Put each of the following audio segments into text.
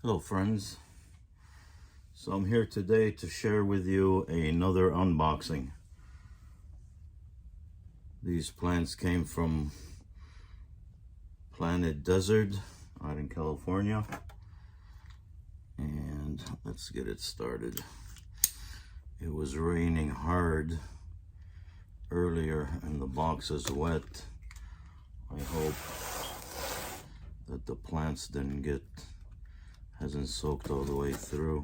Hello friends, so I'm here today to share with you another unboxing. These plants came from Planet Desert out in California, and let's get it started. It was raining hard earlier and the box is wet. I hope that the plants hasn't soaked all the way through.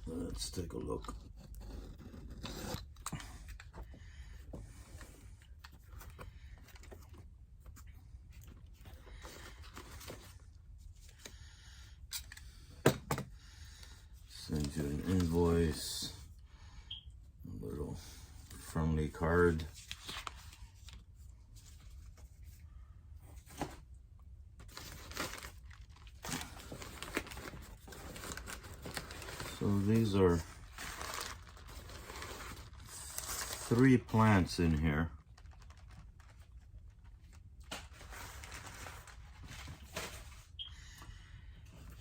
Let's take a look. Send you an invoice, a little friendly card. So these are 3 plants in here.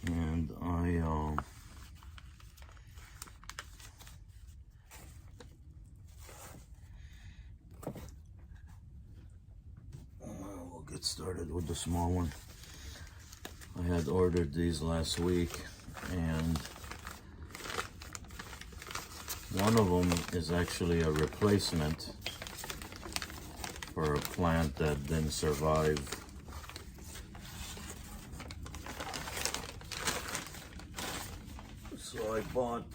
And we'll get started with the small one. I had ordered these last week, and one of them is actually a replacement for a plant that didn't survive. So I bought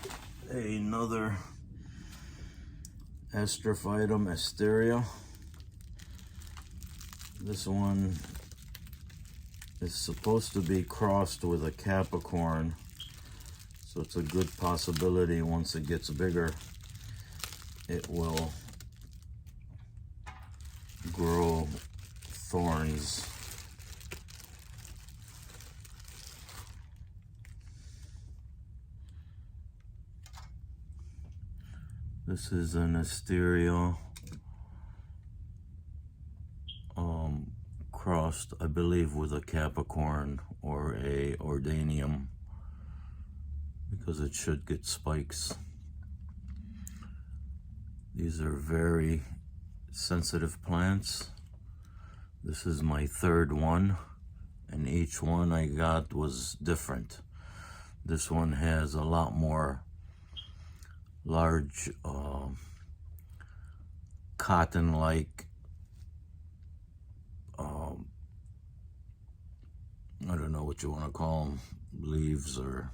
another Astrophytum asteria. This one is supposed to be crossed with a Capricorn. So it's a good possibility once it gets bigger, it will grow thorns. This is an asteria crossed, I believe, with a Capricorn or a Ordanium, because it should get spikes. These are very sensitive plants. This is my 3rd one, and each one I got was different. This one has a lot more large cotton-like, I don't know what you want to call them, leaves or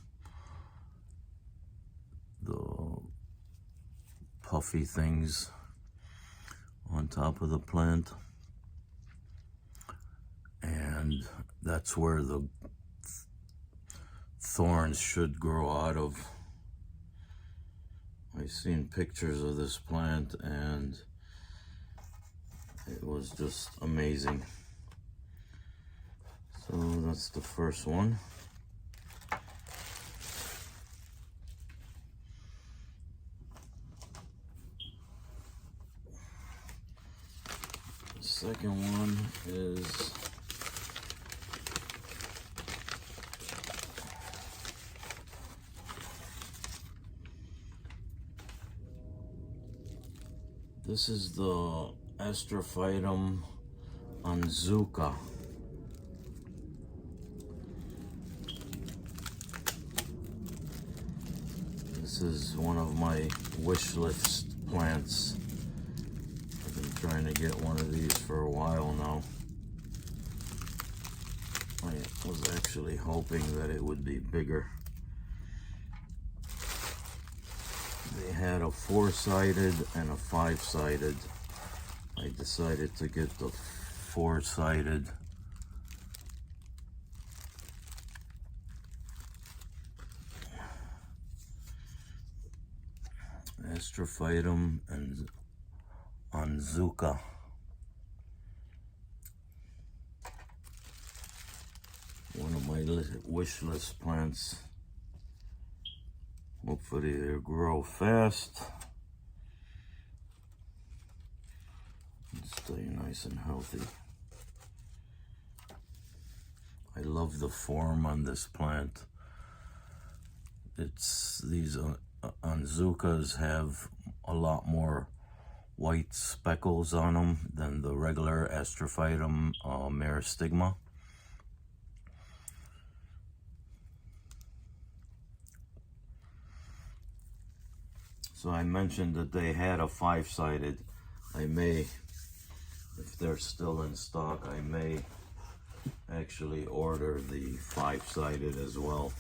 the puffy things on top of the plant, and that's where the thorns should grow out of. I've seen pictures of this plant and it was just amazing. So that's the first one. The second one is this is the Astrophytum Anzuka. This is one of my wish list plants. I've been trying to get one of these for a while now. I was actually hoping that it would be bigger. They had a 4-sided and a 5-sided. I decided to get the 4-sided. Astrophytum and Anzuka. One of my wish list plants. Hopefully they grow fast and stay nice and healthy. I love the form on this plant. These Onzukas have a lot more white speckles on them than the regular Astrophytum meristigma. So I mentioned that they had a 5-sided. I may, if they're still in stock, I may actually order the 5-sided as well.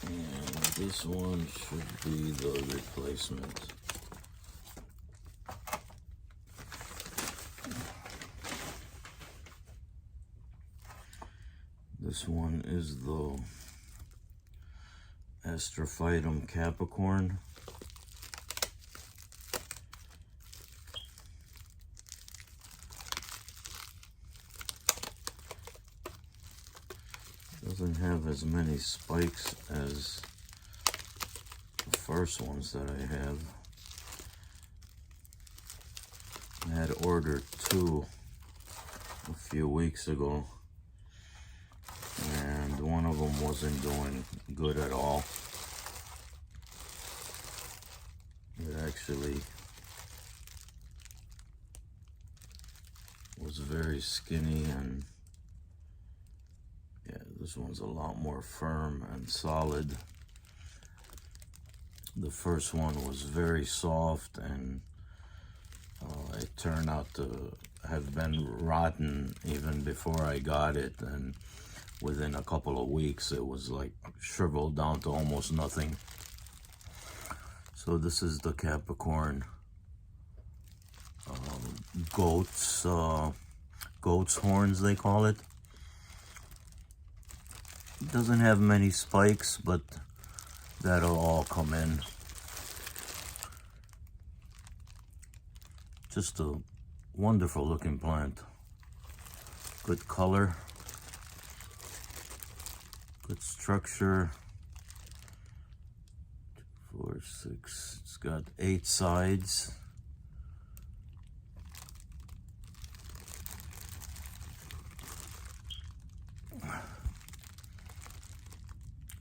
And this one should be the replacement. This one is the Astrophytum Capricorn. Doesn't have as many spikes as the first ones that I have. I had ordered 2 a few weeks ago, and one of them wasn't doing good at all. It actually was very skinny, and yeah, this one's a lot more firm and solid. The first one was very soft, and it turned out to have been rotten even before I got it, and within a couple of weeks it was like shriveled down to almost nothing. So this is the Capricorn goat's horns, they call it. It doesn't have many spikes, but that'll all come in. Just a wonderful looking plant. Good color, good structure. 2, 4, 6. It's got 8 sides.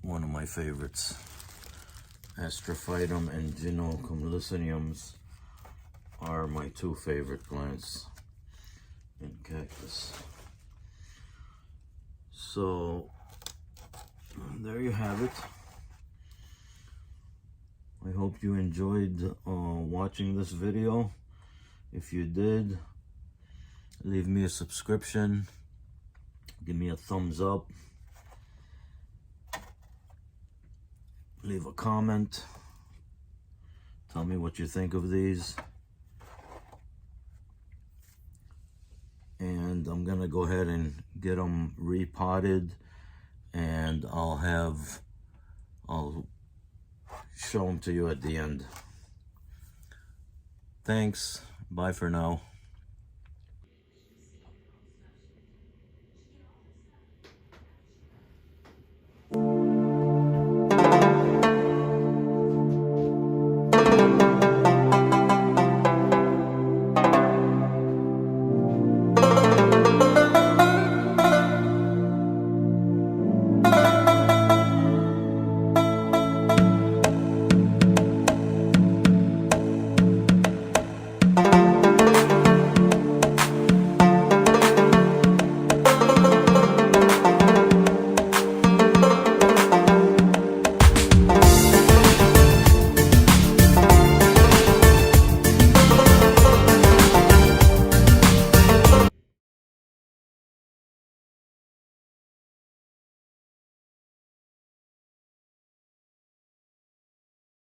One of my favorites. Astrophytum and Ginocumliciniums are my 2 favorite plants in cactus. So there you have it. I hope you enjoyed watching this video. If you did, leave me a subscription, give me a thumbs up, leave a comment, tell me what you think of these. And I'm gonna go ahead and get them repotted, and I'll show them to you at the end. Thanks. Bye for now.